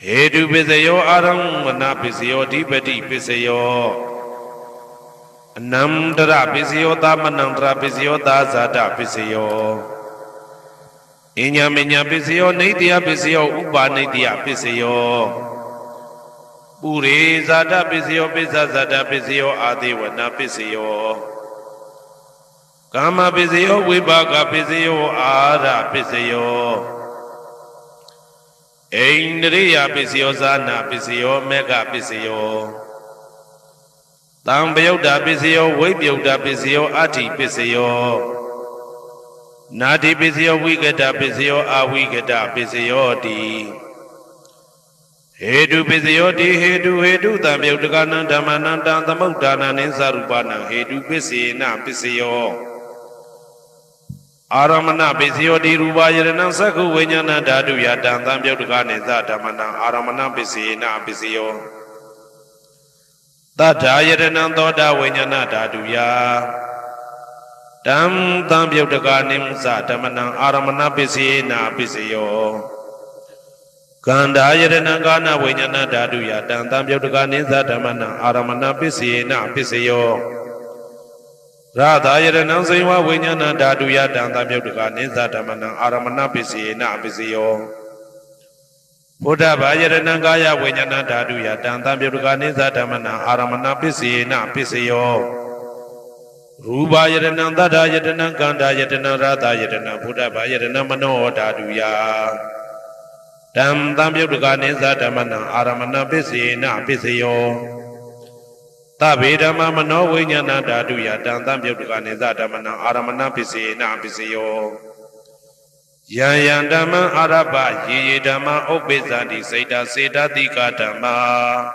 Hedu Pisayo Aram Manapisio Dipati Pisayo Namdra Pisio Tamanandra Pisio Dazada Pisio Inyaminya Pisio Nidia Pisio Uba Nidia Pisio Puri Zada Pisio Pisa Zada Pisio Adiwana Pisio Kama Pisio Vibaga Pisio Ara Pisio Indriya Pisio Zana Pisio Mega Pisio Tambayuda Pisio Vibyuda Pisio Ati Pisio Nadi Pisio Wigata Pisio Awigata Pisio Di Hedu Pisio Di Hedu Tambayudagana Damananda Tamudana Ninsarubana Hedu Pisina Pisio Aramana Pisio Di Rubayana Saku Vinyana Dadu Yatan Tambayudagane Zatamana Aramana Pisina Pisio Tata Yadana Toda Vinyana Dadu Ya Tam Tambayudaganim Zatamana Aramana Pisina Pisio Kanda Yadana Gana Vinyana Dadu Yatan Tambayudagane Zatamana Aramana Pisina Pisio Radha Yadana Sewa Vinyana Dadu Yatan Tambayudagane Zatamana Aramana Pisina Pisio Buddha Yadana Gaya Vinyana Dadu Yatan Tambayudagane Zatamana Aramana Pisina Pisio Ruba Yadana Dada Yadana Kanda Yadana Radha Yadana Buddha Yadana Mano Dadu Ya Tam Tambayudagane Zatamana Aramana Pisina Pisio Tabedama Mano Vinyana Dadu Yatan Tambayudagane Zatamana Aramana Pisina Pisio Yayandama Araba Yidama Obezandi Seda Seda Dika Dama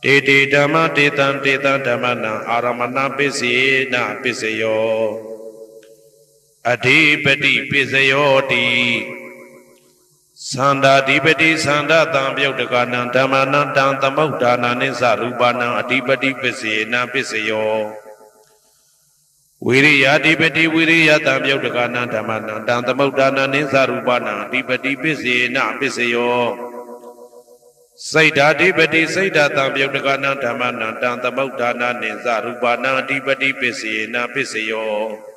Dede Dama Detan Detan Damana Aramana Pisina Pisio Adipati Pisio Di Sanda Dipati Sanda Tambayudagana Damana Tamudana Nisarubana Adipati Pisina Pisio Viriya Dipati Viriya Tambayudagana Damana Tamudana Nisarubana Adipati Pisina Pisio Saida Dipati Saida Tambayudagana Damana Tamudana Nisarubana Adipati Pisina Pisio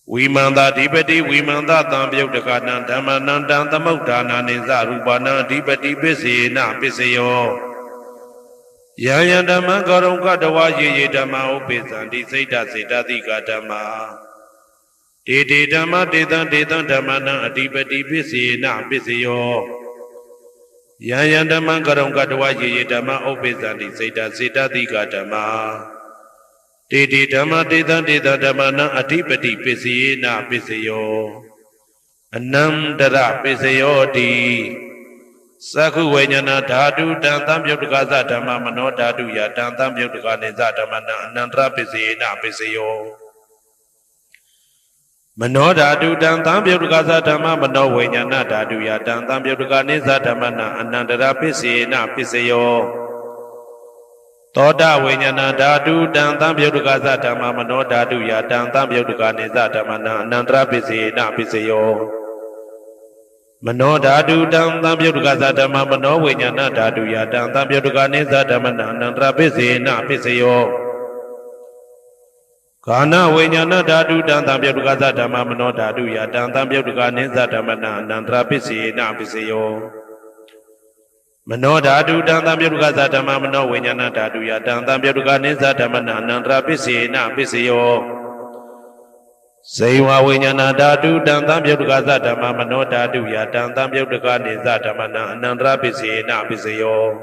Vimanda Dipati Vimanda Tambayudagana Damana Tamudana Nisarubana Adipati Pisina Pisio Yayandama Garonga Dawa Ye Dama Opezandi Seda Seda Dika Dama Dede Dama Dedan Dedan Damana Adipati Pisina Pisio Yayandama Garonga Dawa Ye Dama Opezandi Seda Seda Dika Dama Dede Dama Dedan Dedan Damana Adipati Pisina Pisio Anamdara Pisio Di Saku Vinyana Dadu Dan Tambayudagaza Dhamma Mano Dadu Ya Dan Tambayudagane Zatamana Anandra Pisina Pisio Mano Dadu Dan Tambayudagaza Dhamma Mano Vinyana Dadu Ya Dan Tambayudagane Zatamana Anandra Pisina Pisio Toda Vinyana Dadu Dan Tambayudagaza Dhamma Mano Dadu Ya Dan Tambayudagane Zatamana Anandra Pisina Pisio Mano Dadu Dan Tambayudagaza Dhamma Mano Vinyana Dadu Ya Dan Tambayudagane Zatamana Anandra Pisina Pisio Kana Vinyana Dadu Dan Tambayudagaza Dhamma Mano Dadu Ya Dan Tambayudagane Zatamana Anandra Pisina Pisio Mano Dadu Dan Tambayudagaza Dhamma Mano Vinyana Dadu Ya Dan Tambayudagane Zatamana Anandra Pisina Pisio Sewa Vinyana Dadu Dan Tambayudagaza Dhamma Mano Dadu Ya Dan Tambayudagane Zatamana Anandra Pisina Pisio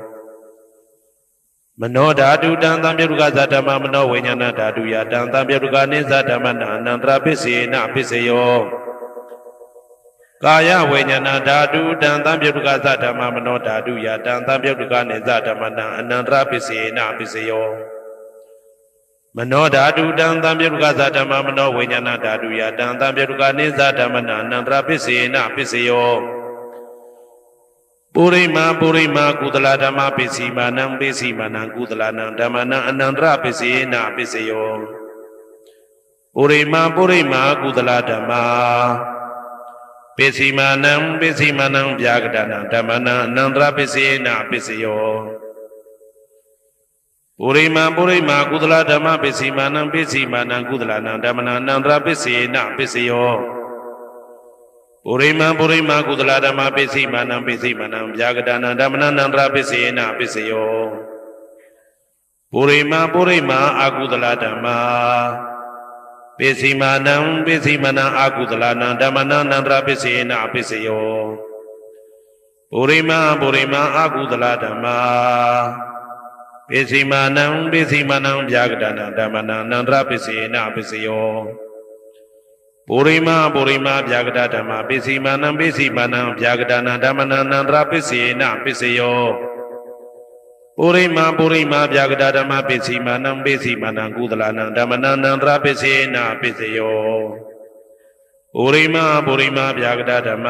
Mano Dadu Dan Tambayudagaza Dhamma Mano Vinyana Dadu Ya Dan Tambayudagane Zatamana Anandra Pisina Pisio Kaya Vinyana Dadu Dan Tambayudagaza Dhamma Mano Dadu Ya Dan Tambayudagane Zatamana Anandra Pisina Pisio Mano Dadu Dan Tambayudagaza Dhamma Mano Vinyana Dadu Ya Dan Tambayudagane Zatamana Anandra Pisina Pisio Purima Kudala Dhamma Pisimanang Pisimanang Kudalanang Dhammana Anandra Pisina Pisio Purima Kudala Dhamma ပိစီမာနံပိစီမာနံဗျာကတနာဓမ္မနာအနန္တရပိစေနပိစယောပုရိမာကုသလဓမ္မပိစီမာနံပိစီမာနံကုသလနာဓမ္မနာအနန္တရပိစေနပိစယောပုရိမာကုသလဓမ္မပိစီမာနံဗျာကတနာဓမ္မနာအနန္တရပိစေနပိစယောပုရိမာအကုသလဓမ္မပိစီမာနံအကုသလနာဓမ္မနာအနန္တရပိစေနပိစယောပုရိမာအကုသလဓမ္မပိစီမာနံဗျာကတနာဓမ္မနာအနန္တရပိစေနပိစယောပုရိမာဗျာကတဓမ္မပိစီမာနံဗျာကတနာဓမ္မနာအနန္တရပိစေနပိစယောပုရိမာဗျာကတဓမ္မပိစီမာနံကုသလနာဓမ္မနာအနန္တရပိစေနပိစယောပုရိမာဗျာကတဓမ္မ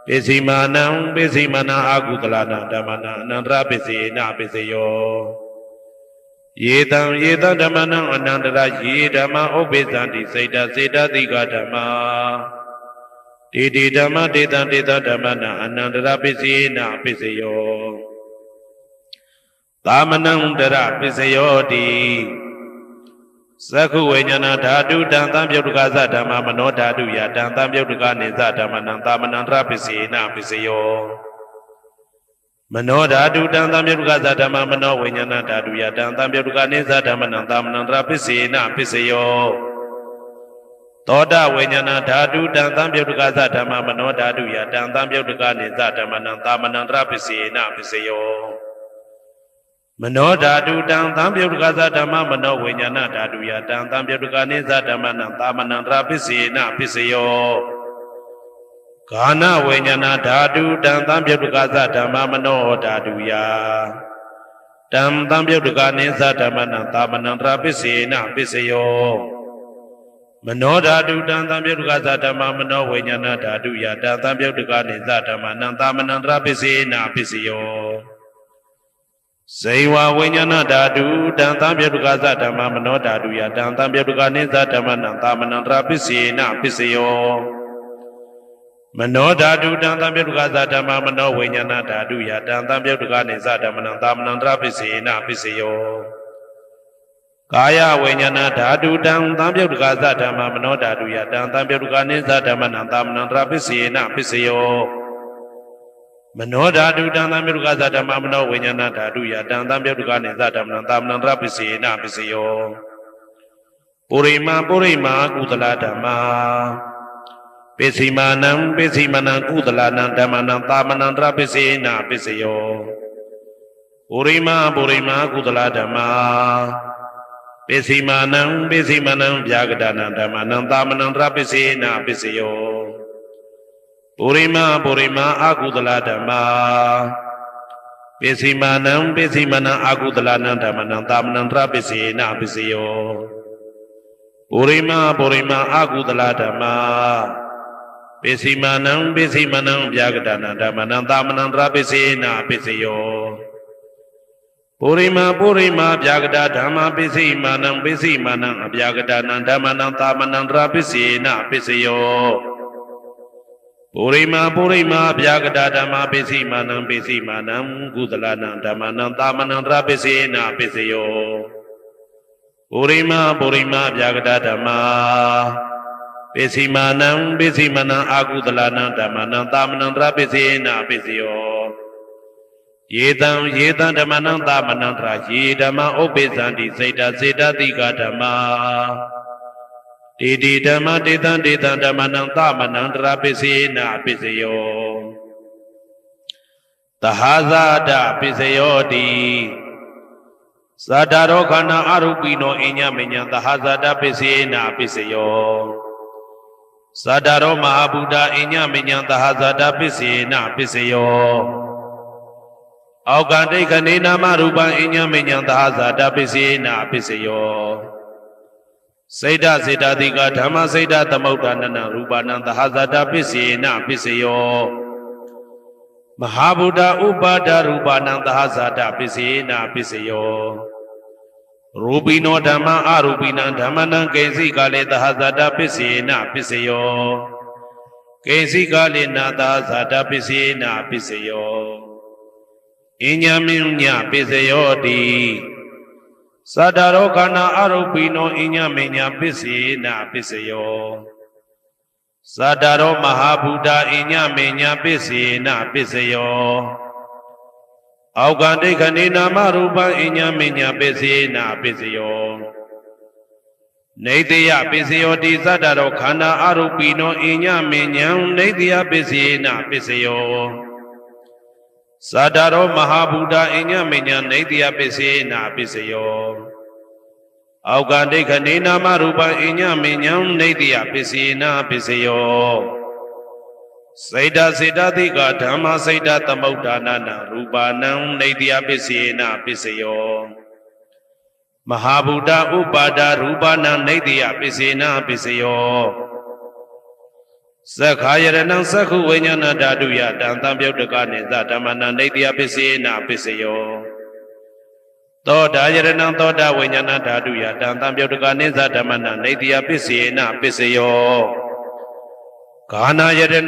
ပိစီမာနံအကုသလနာဓမ္မနာအနန္တရပိစေနပိစယောယေတံဓမ္မနံအနန္တရယေဓမ္မဥပ္ပေသန္တိစေတတိကဓမ္မတေဓမ္မတေတံဓမ္မနံအနန္တရပိစေနပိစယောသာမနံတရပိစယောတိသက္ခုဝိညာဏဓာတုတံသံပြုတ်တကသဓမ္မမနောဓာတုယတံသံပြုတ်တကနေသဓမ္မနံသာမနံတရပိစေနပိစယောမနောဓာတုတံသံပြုတ်တကသဓမ္မမနောဝိညာဏဓာတုယတံသံပြုတ်တကနေသဓမ္မနံသာမနံတရပိစေနပိစယောသောတဝိညာဏဓာတုတံသံပြုတ်တကသဓမ္မမနောဓာတုယတံသံပြုတ်တကနေသဓမ္မနံသာမနံတရပိစေနပိစယောမနောဓာတုတံသံပြုတ်တကသဓမ္မမနောဝိညာဏဓာတုယတံသံပြုတ်တကနေသဓမ္မနံသာမနံတရပိစေနပိစယောဂာနဝိညာဏဓာတုတံသံပြုတ်တကသဓမ္မမနောဓာတုယတံသံပြုတ်တကနေသဓမ္မနံသာမနံတရပိစေနပိစယောမနောဓာတုတံသံပြုတ်တကသဓမ္မမနောဝိညာဏဓာတုယတံသံပြုတ်တကနေသဓမ္မနံသာမနံတရပိစေနပိစယောဇေဝဝိညာဏဓာတုတံသံပြုတ်တကသဓမ္မမနောဓာတုယတံသံပြုတ်တကနေသဓမ္မနံသာမနံတရပိစေနပိစယောမနောဓာတုတံသံပြုတ်တကသဓမ္မမနောဝိညာဏဓာတုယတံသံပြုတ်တကနေသဓမ္မနံသာမနံတရပိစေနပိစယောကာယဝိညာဏဓာတုတံသံပြုတ်တကသဓမ္မမနောဓာတုယတံသံပြုတ်တကနေသဓမ္မနံသာမနံတရပိစေနပိစယောမနောဓာတုတံသံပြုတ်တကသဓမ္မမနောဝိညာဏဓာတုယတံသံပြုတ်တကနေသဓမ္မနံသာမနံတရပိစေနပိစယောပုရိမာကုသလဓမ္မပိစီမာနံကုသလနာဓမ္မနံသာမနံတရပိစေနပိစယောပုရိမာကုသလဓမ္မပိစီမာနံဗျာကတနာဓမ္မနံသာမနံတရပိစေနပိစယောပုရိမာအကုသလဓမ္မပိစီမာနံအကုသလနာဓမ္မနံသာမနံတရပိစေနပိစယောပုရိမာအကုသလဓမ္မပိစီမာနံဗျာကတနာဓမ္မနံသာမနံတရပိစေနပိစယောပုရိမာဗျာကတဓမ္မပိစီမာနံအဗျာကတနာဓမ္မနံသာမနံတရပိစေနပိစယောပုရိမာဗျာကတဓမ္မပိစီမာနံကုသလနာဓမ္မနံသာမနံတရပိစေနပိစယောပုရိမာဗျာကတဓမ္မပိစီမာနံအကုသလနာဓမ္မနံသာမနံတရပိစေနပိစယောယေတံဓမ္မနံသာမနံတရယေဓမ္မဥပ္ပေသန္တိစေတတိကဓမ္မတေဓမ္မတေတံဓမ္မနံသာမနံတရပိစေနပိစယောသဟာဇာတပိစယောတိသတ္တရောခန္ဓာအရူပိနောအညမညံသဟာဇာတပိစေနပိစယောသတ္တရောမဟာဗုဒ္ဓအညမညံသဟာဇာတပိစေနပိစယောအောက်ကတိခဏေနာမရူပံအညမညံသဟာဇာတပိစေနပိစယောစေတတိကဓမ္မစေတသမုဋ္ဌာနနရူပနံသဟာဇာတပိစေနပိစယောမဟာဗုဒ္ဓဥပါဒရူပနံသဟာဇာတပိစေနပိစယောရူပိနောဓမ္မအရူပိနံဓမ္မနံကေစီကလေသဟာဇာတပိစေနပိစယော ကိဉ္စီကာလေနာသာဇာတပစ္စယေနပစ္စယောအညမင်းညပစ္စယောတိသတ္တရောခန္ဓာအရုပိနောအညမင်းညပစ္စယေနပစ္စယောသတ္တရောမဟာဗုဒ္ဓအညမင်းညပစ္စယေနပစ္စယောအောက်ကဒိဋ္ဌနေနာမရူပံအညမင်းညပစ္စယေနပစ္စယောနေတယပစ္စယောတိသတ္တရောခန္ဓာအရုပိနောအညမင်းညံနေတယပစ္စယေနပစ္စယောသတ္တရောမဟာဗုဒ္ဓအညမင်းညံနေတယပစ္စယေနပစ္စယောအောက်ကဒိဋ္ဌနေနာမရူပံအညမင်းညံနေတယပစ္စယေနပစ္စယောစေတစေတသိကဓမ္မစေတသမုဋ္ဌာနာနာရူပနံနေတယပစ္စယေနပစ္စယောမဟာဗုဒ္ဓဥပါဒရူပနံနေတယပစ္စေနပစ္စယောသက္ခာယရဏံသက္ခုဝိညာဏဓာတုယတံသံပြုတ်တကနေသဓမ္မနံနေတယပစ္စေနပစ္စယောသောတာယရဏံသောတာဝိညာဏဓာတုယတံသံပြုတ်တကနေသဓမ္မနံနေတယပစ္စေနပစ္စယောဂာနာယရဏံ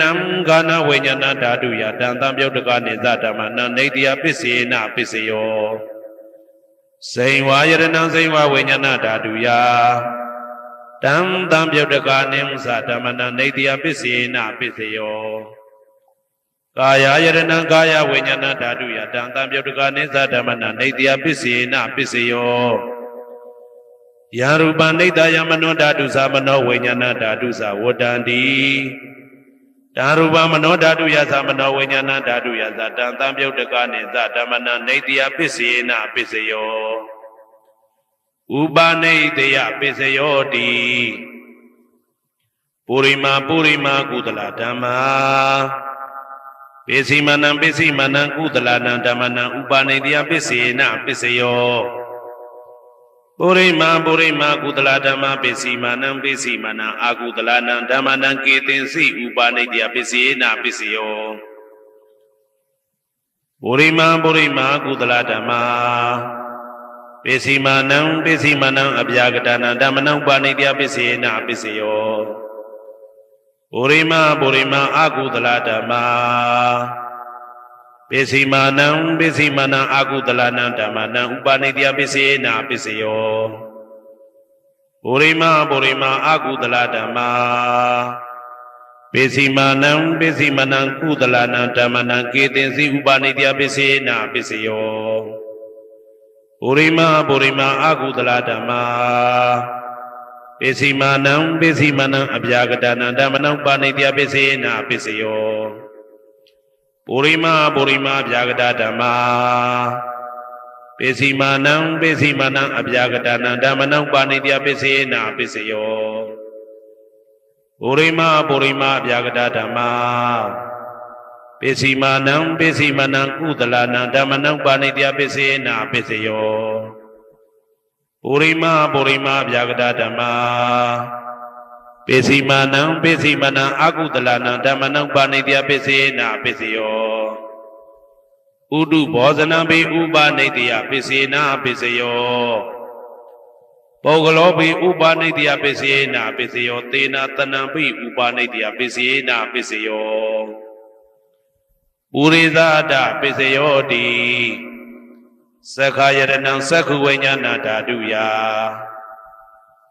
ဂာနာဝိညာဏဓာတုယတံသံပြုတ်တကနေသဓမ္မနံနေတယပစ္စေနပစ္စယောစိန်ဝါယရဏံစိန်ဝါဝိညာဏဓာတုယတံသံပြုတ်တကာနိသဓမ္မနံနေတယပစ္စေနပစ္စယောကာယယရဏံကာယဝိညာဏဓာတုယတံသံပြုတ်တကာနိသဓမ္မနံနေတယပစ္စေနပစ္စယောယံရူပံနေတယမနောဓာတုသမနောဝိညာဏဓာတုသဝတ္တန္တိတံရူပမနောဓာတုယသမနောဝိညာဏဓာတုယသတံသံပြုတ်တကာနိသဓမ္မနံနေတယပစ္စေနပစ္စယောဥပါနေတယပစ္စယောတိပုရိမာကုသလဓမ္မာပိစိမနံကုသလနံဓမ္မနံဥပါနေတယပစ္စေနပစ္စယောပုရိမာကုသလဓမ္မာပိစိမနံအာကုသလနံဓမ္မနံကေတင်စီဥပါနေတယပစ္စေနပစ္စယောပုရိမာကုသလဓမ္မာပိစိမနံအဗျာကတနာဓမ္မနံပါဏိတယပစ္စေနပစ္စယောပုရိမာအာကုသလဓမ္မာပိစိမနံအာကုသလနံဓမ္မနံဥပါဏိတယပစ္စေနပစ္စယောပုရိမာအာကုသလဓမ္မာပိစိမနံကုသလနံဓမ္မနံကေတင်စီဥပါဏိတယပစ္စေနပစ္စယောပုရိမာအာကုသလဓမ္မာပိစိမနံအဗျာကတနာဓမ္မနံပါဏိတယပစ္စေနပစ္စယောပုရိမာအဗျာကတဓမ္မာပိစိမနံအဗျာကတနာဓမ္မနံပါဏိတယပစ္စေနပစ္စယောပုရိမာအဗျာကတဓမ္မာပိစိမနံကုသလနံဓမ္မနံပါဏိတယပစ္စေနပစ္စယောပုရိမာအဗျာကတဓမ္မာပိစိမနံအာကုသလနံဓမ္မနံပါဏိတယပစ္စေနပစ္စယောဥဒုဘောဇနံပိဥပါဏိတယပစ္စေနပစ္စယောပုဂ္ဂလောပိဥပါဏိတယပစ္စေနပစ္စယောသေနတနံပိဥပါဏိတယပစ္စေနပစ္စယောပုရိသဒပစ္စယောတိသက္ခာယရဏံသက္ခုဝိညာဏဓာတုယ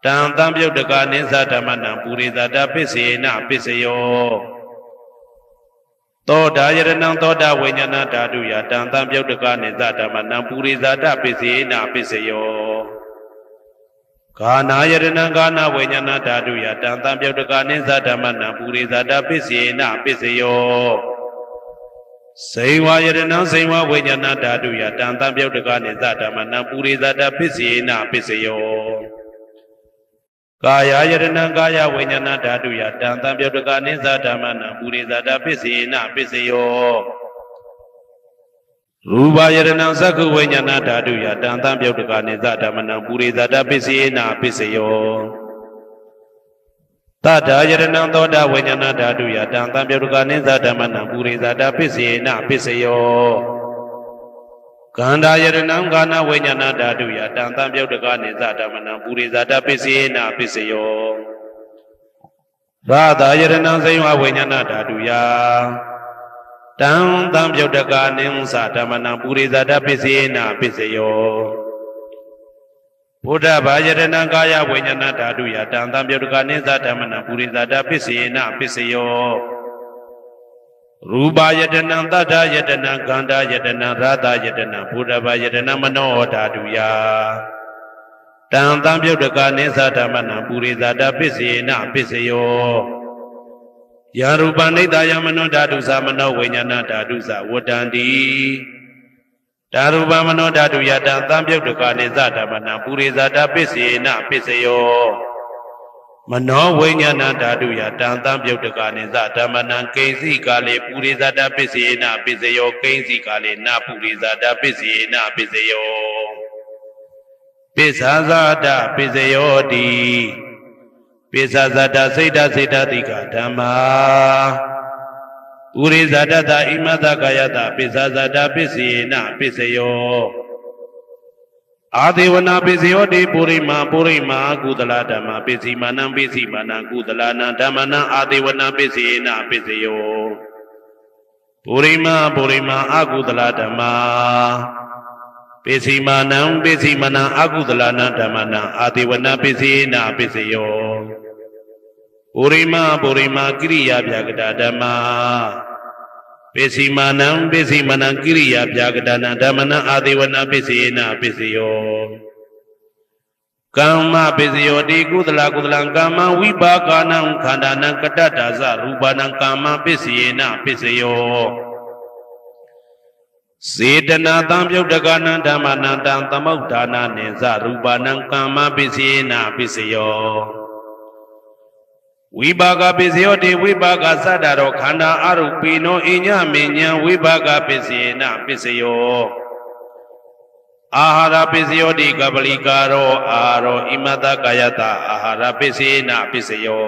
တံသံပြုတ်တကာနိသဓမ္မနံပုရိသဒပစ္စေနပစ္စယောသောတာယရဏံသောတာဝိညာဏဓာတုယတံသံပြုတ်တကာနိသဓမ္မနံပုရိသဒပစ္စေနပစ္စယောဂာနာယရဏံဂာနာဝိညာဏဓာတုယတံသံပြုတ်တကာနိသဓမ္မနံပုရိသဒပစ္စေနပစ္စယောစိန်ဝါယရဏံစိန်ဝါဝိညာဏဓာတုယတံသံပြုတ်တကာနိသဓမ္မနံပုရိသဒပစ္စေနပစ္စယောကာယယရဏံကာယဝိညာဏဓာတုယတံသံပြုတ်တကာနိသဓမ္မနံပုရိသဒပစ္စေနပစ္စယောရူပယရဏံသက္ခုဝိညာဏဓာတုယတံသံပြုတ်တကာနိသဓမ္မနံပုရိသဒပစ္စေနပစ္စယောသတ္တယရဏံသောတာဝိညာဏဓာတုယတံသံပြုတ်တကာနိသဓမ္မနံပုရိသဒပစ္စေနပစ္စယောကန္တာယရဏံကာနဝိညာဏဓာတုယတံသံပြုတ်တကာနိသဓမ္မနံပုရိသဒပစ္စေနပစ္စယော ရာသာယရဏံဇိဝဝိညာဏဓာတုယတံသံပြုတ်တကာနိသဓမ္မနံပုရိသတပစ္စေနပစ္စယောဘုဒ္ဓဘာယရဏံကာယဝိညာဏဓာတုယတံသံပြုတ်တကာနိသဓမ္မနံပုရိသတပစ္စေနပစ္စယောရူပယတနံသတ္တယတနံခန္ဓာယတနံရာသယတနံဘုဒ္ဓဘာယတနံမနောဓာတုယတံသံပြုတ်တကာနိသဓမ္မနံပုရိသတပစ္စေနပစ္စယောယာရူပနိတယမနောဓာတုသမနောဝိညာဏဓာတုသဝတ္တန္တိဓာရူပမနောဓာတုယတံသံပြုတ်တကာနိသဓမ္မနံပုရိသတပစ္စေနပစ္စယောမနောဝိညာဏဓာတုယတံသံပြုတ်တကာနိသဓမ္မနံကိဉ္စီကာလေပုရိသတပစ္စေနပစ္စယောကိဉ္စီကာလေနပုရိသတပစ္စေနပစ္စယောပစ္ဆာဇာတပစ္စယောတိပိစ္ဆာဇာတစိတ်တစိတ်တတိကဓမ္မာဥရိဇာတတဣမတကာယတပိစ္ဆာဇာတပစ္စေနပစ္စယောအာဒေဝနာပစ္စယောတိပုရိမာကုသလဓမ္မာပစ္စည်းမာနံပစ္စည်းမာနံကုသလနာဓမ္မနံအာဒေဝနာပစ္စေနပစ္စယောပုရိမာအကုသလဓမ္မာပစ္စည်းမာနံပစ္စည်းမာနံအကုသလနာဓမ္မနံအာဒေဝနာပစ္စေနပစ္စယောပုရိမာကိရိယာပြကတာဓမ္မာပစ္စည်းမာနံကိရိယာပြကတာနံဓမ္မနံအာဒေဝနာပစ္စေနပစ္စယောကမ္မပစ္စယောတိကုသလကမ္မဝိပါကနံခန္ဓာနံကတ္တတာဇရူပနံကမ္မပစ္စေနပစ္စယောစေတနာသံပြုတ်တကနံဓမ္မနံတံသမုဋ္ဌာနာနိသရူပနံကမ္မပစ္စေနပစ္စယောဝိပါကပစ္စယောတိဝိပါကသတ္တရောခန္ဓာအရုပိနောအညမေညံဝိပါကပစ္စေနပစ္စယောအာဟာရပစ္စယောတိကပလိကာရောအာရောဣမတကာယတအာဟာရပစ္စေနပစ္စယော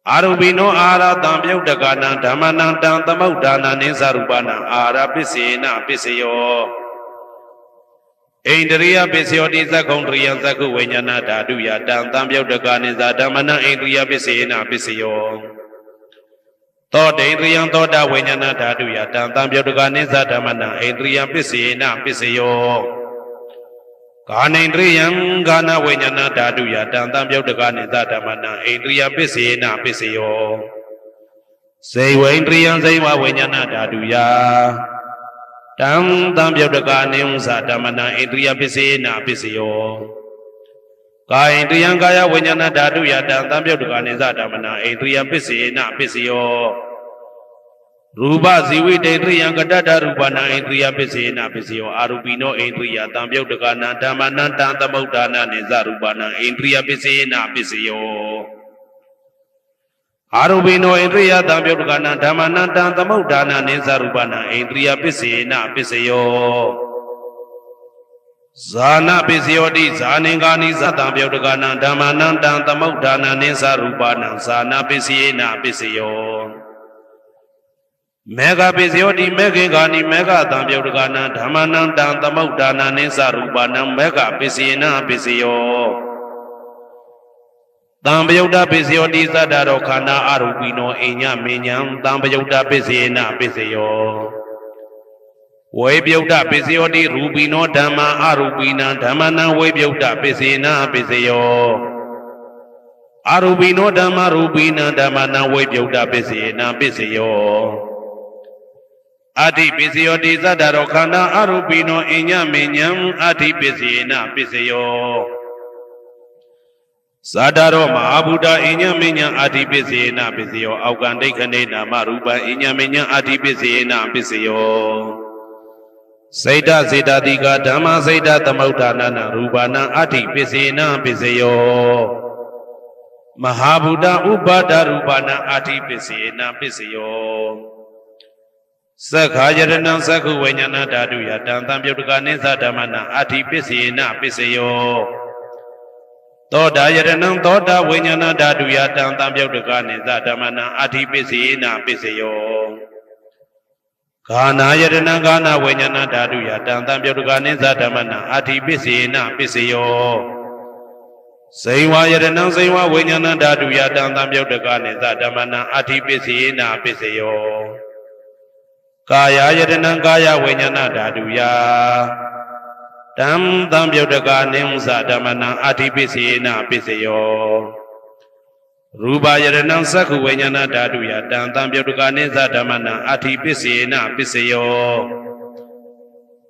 အာရုပိနောအာဟာရတံပြုတ်တကနံဓမ္မနံတံသမုဋ္ဌာနာနိသရူပနံအာဟာရပစ္စေနပစ္စယောဣန္ဒရိယပစ္စယောတိသက္ကုံတရိယသက္ကုဝိညာဏဓာတုယတံသံပြုတ်တကာနိသဓမ္မနံဣန္ဒရိယပစ္စေနပစ္စယောသောတေန္ဒရိယသောတဝိညာဏဓာတုယတံသံပြုတ်တကာနိသဓမ္မနံဣန္ဒရိယပစ္စေနပစ္စယောကာနိန္ဒရိယကာနဝိညာဏဓာတုယတံသံပြုတ်တကာနိသဓမ္မနံဣန္ဒရိယပစ္စေနပစ္စယောဇေဝိန္ဒရိယဇေဝဝိညာဏဓာတုယတံသံပြုတ်တကာနိသဓမ္မနံဣန္ဒရိယပစ္စေနပစ္စယောကာယိန္ဒရိယကာယဝိညာဏဓာတုယတံသံပြုတ်တကာနိသဓမ္မနံဣန္ဒရိယပစ္စေနပစ္စယောရူပဇီဝိတေန္ဒရိယကတ္တရူပနံဣန္ဒရိယပစ္စေနပစ္စယောအာရူပိနောဣန္ဒရိယသံပြုတ်တကာနံဓမ္မနံတံသမုဋ္ဌာနာနိသရူပနံဣန္ဒရိယပစ္စေနပစ္စယောအာရူပိနောဣန္ဒရိယသံပြုတ်တကာနံဓမ္မနံတံသမုဋ္ဌာနာနိသရူပနံဣန္ဒရိယပစ္စေနပစ္စယောဇာနာပစ္စယောတိဇာနိကာနိသတံပြုတ်တကာနံဓမ္မနံတံသမုဋ္ဌာနာနိသရူပနံဇာနာပစ္စေနပစ္စယောမေဃပစ္စယောတိမေခေကာနိမေဃတံပြုတ်တကာနံဓမ္မနံတံသမုဋ္ဌာနာနိသရူပနံမေဃပစ္စေနပစ္စယောတံပယုတ်တပစ္စယောတိသတ္တရောခန္ဓာအရူပိနောအိညမေညံတံပယုတ်တပစ္စေနပစ္စယောဝေပယုတ်တပစ္စယောတိရူပိနောဓမ္မာအရူပိနံဓမ္မနံဝေပယုတ်တပစ္စေနပစ္စယောအရူပိနောဓမ္မာရူပိနံဓမ္မနံဝေပယုတ်တပစ္စေနပစ္စယောအဋ္ဌိပစ္စယောတိသတ္တရောခန္ဓာအရူပိနောအိညမေညံအဋ္ဌိပစ္စေနပစ္စယောဇာတရောမဟာဗုဒ္ဓအိညမေညံအဋ္ဌိပစ္စေနပစ္စယောအောက်ကံဒိဋ္ဌိနေနာမရူပံအိညမေညံအဋ္ဌိပစ္စေနပစ္စယောစေတစေတတိကဓမ္မစေတသမုဋ္ဌာနာနရူပနာအဋ္ဌိပစ္စေနပစ္စယောမဟာဗုဒ္ဓဥပါဒရူပနာအဋ္ဌိပစ္စေနပစ္စယောသက္ခာယရဏံသက္ခုဝိညာဏဓာတုယတံသံပြုတ်တကာနိသဓမ္မနံအဋ္ဌိပစ္စေနပစ္စယောသောတာယရဏံသောတာဝိညာဏဓာတုယတံသံပြုတ်တကာနိသဓမ္မနံအဋ္ဌိပစ္စေနပစ္စယောဂာနာယရဏံဂာနာဝိညာဏဓာတုယတံသံပြုတ်တကာနိသဓမ္မနံအဋ္ဌိပစ္စေနပစ္စယော စိန်ဝါယရဏံစိန်ဝဝိညာဏဓာတုယတံသံပြုတ်တကနိသဓမ္မနံအဋ္ဌိပစ္စေနာပစ္စယောကာယယတနံကာယဝိညာဏဓာတုယတံသံပြုတ်တကနိသဓမ္မနံအဋ္ဌိပစ္စေနာပစ္စယောရူပယရဏံသက္ခုဝိညာဏဓာတုယတံသံပြုတ်တကနိသဓမ္မနံအဋ္ဌိပစ္စေနာပစ္စယော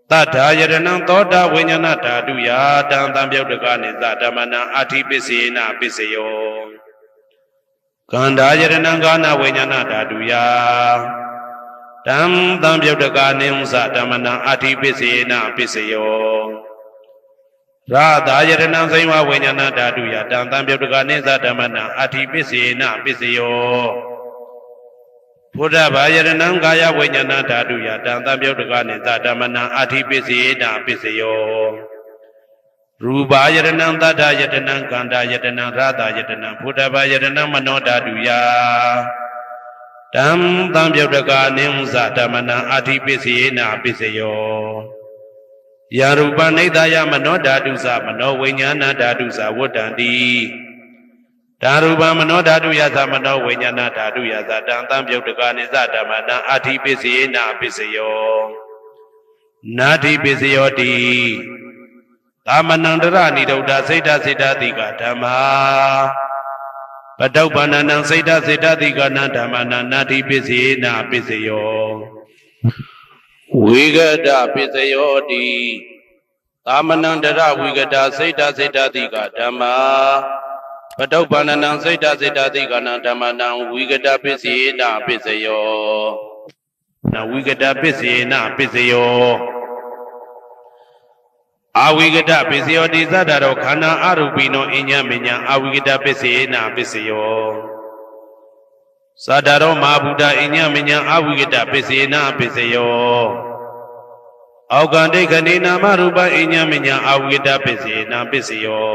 တတ္ထာယရဏံသောတာဝိညာဏဓာတုယတံသံပြုတ်တကနိသဓမ္မနံအဋ္ဌိပစ္စေနာပစ္စယောကန္ဓာယရဏံကာနဝိညာဏဓာတုယတံသံပြုတ်တကနိသဓမ္မနံအဋ္ဌိပစ္စေနာပစ္စယောရာသာယရဏံစိန်ဝဝိညာဏဓာတုယတံသံပြုတ်တကနိသဓမ္မနံအဋ္ဌိပစ္စေနာပစ္စယောဘုဒ္ဓဘာယရဏံကာယဝိညာဏဓာတုယတံသံပြုတ်တကနိသဓမ္မနံအဋ္ဌိပစ္စေနာပစ္စယောရူပယရဏံသတ္တယတနံကန္တာယတနံရာသာယတနံဘုဒ္ဓဘာယရဏံမနောဓာတုယတံသံပြုတ်တကနိသဓမ္မနံအဋ္ဌိပစ္စေနာပစ္စယောယာရူပနိဒာယမနောဓာတုသမနောဝိညာဏဓာတုသဝတ္တံတိဓာရူပမနောဓာတုယသမနောဝိညာဏဓာတုယသတံသံပြုတ်တကနိသဓမ္မနံအဋ္ဌိပစ္စေနာပစ္စယောနာတိပစ္စယောတိသာမဏံတရဏိဒုဒ္ဓစိတ်တစေတတိကဓမ္မာပတုပ္ပန္နံစိတ်တစေတတိကနာဓမ္မနာနာတိပစ္စေနာပစ္စယောဝိဂဒပစ္စယောတိသာမဏံတရဝိဂဒစိတ်တစေတတိကဓမ္မာပတုပ္ပန္နံစိတ်တစေတတိကနာဓမ္မနံဝိဂဒပစ္စေနာပစ္စယောနဝိဂဒပစ္စေနာပစ္စယောအဝိဂဒပစ္စယောတိသတ္တရောခန္ဓာအရူပိနောအညမညာအဝိဂဒပစ္စေနာပစ္စယောသတ္တရောမဟာဗုဒ္ဓအညမညာအဝိဂဒပစ္စေနာပစ္စယောအောက်ကံဒိဋ္ဌိနာမရူပအညမညာအဝိဂဒပစ္စေနာပစ္စယော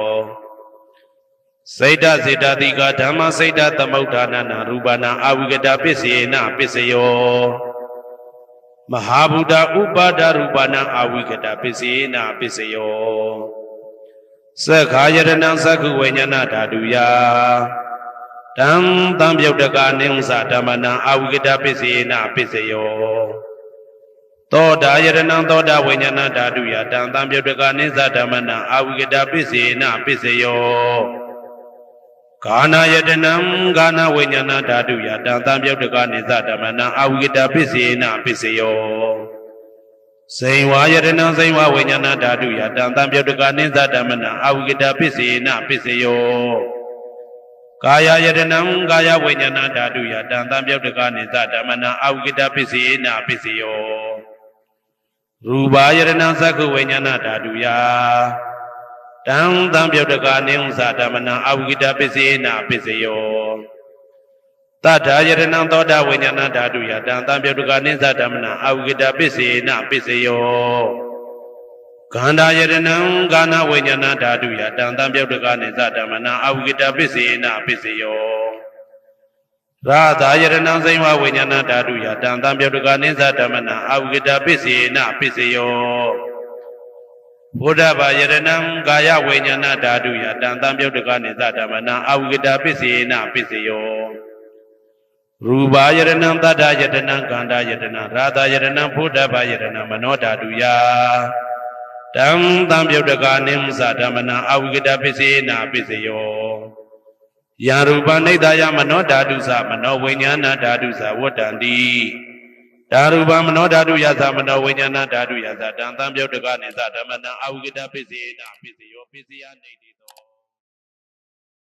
စိတ်တစေတတိကဓမ္မစိတ်တသမုဋ္ဌာနနာရူပနာအဝိဂဒပစ္စေနာပစ္စယောမဟာဗုဒ္ဓဥပါဒရူပနာအဝိကတပစ္စေနာပစ္စယောသက္ခာယရဏံသက္ခုဝိညာဏဓာတုယတံသံပြုတ်တကနိသဓမ္မနံအဝိကတပစ္စေနာပစ္စယောသောတာယရဏံသောတာဝိညာဏဓာတုယတံသံပြုတ်တကနိသဓမ္မနံအဝိကတပစ္စေနာပစ္စယောကာနာယတနံကာနဝိညာဏဓာတုယတံသံပြုတ်တကနိသဓမ္မနံအဝိကတပစ္စေနာပစ္စယောစိန်ဝါယတနံစိန်ဝဝိညာဏဓာတုယတံသံပြုတ်တကနိသဓမ္မနံအဝိကတပစ္စေနာပစ္စယောကာယယတနံကာယဝိညာဏဓာတုယတံသံပြုတ်တကနိသဓမ္မနံအဝိကတပစ္စေနာပစ္စယောရူပယတနံသက္ခုဝိညာဏဓာတုယတံသံပြုတ်တကနိသဓမ္မနံအဝိကတပစ္စေနာပစ္စယောတတ္ထာယတနံသောတာဝိညာဏဓာတုယတံသံပြုတ်တကနိသဓမ္မနံအဝိကတပစ္စေနာပစ္စယောကန္ဓာယတနံကာနဝိညာဏဓာတုယတံသံပြုတ်တကနိသဓမ္မနံအဝိကတပစ္စေနာပစ္စယောရာသာယတနံစိန်ဝဝိညာဏဓာတုယတံသံပြုတ်တကနိသဓမ္မနံအဝိကတပစ္စေနာပစ္စယောဘုဒ္ဓဘာယရဏံကာယဝိညာဏဓာတုယတံသံပြုတ်တကနိသဓမ္မနံအဝိကတပစ္စေနာပစ္စယောရူပယရဏံတတ္တယတနံကန္တာယတနံရာသာယတနံဘုဒ္ဓဘာယရဏံမနောဓာတုယတံသံပြုတ်တကနိသဓမ္မနံအဝိကတပစ္စေနာပစ္စယောယာရူပနိဒာယမနောဓာတုသမနောဝိညာဏဓာတုသဝတ္တံတိဓာရူပမနောဓာတုယသမနောဝိညာဏဓာတုယသတံသံပြုတ်တကနိသဓမ္မနံအဝိကတပစ္စေနာပစ္စယောပစ္စယနေတိသော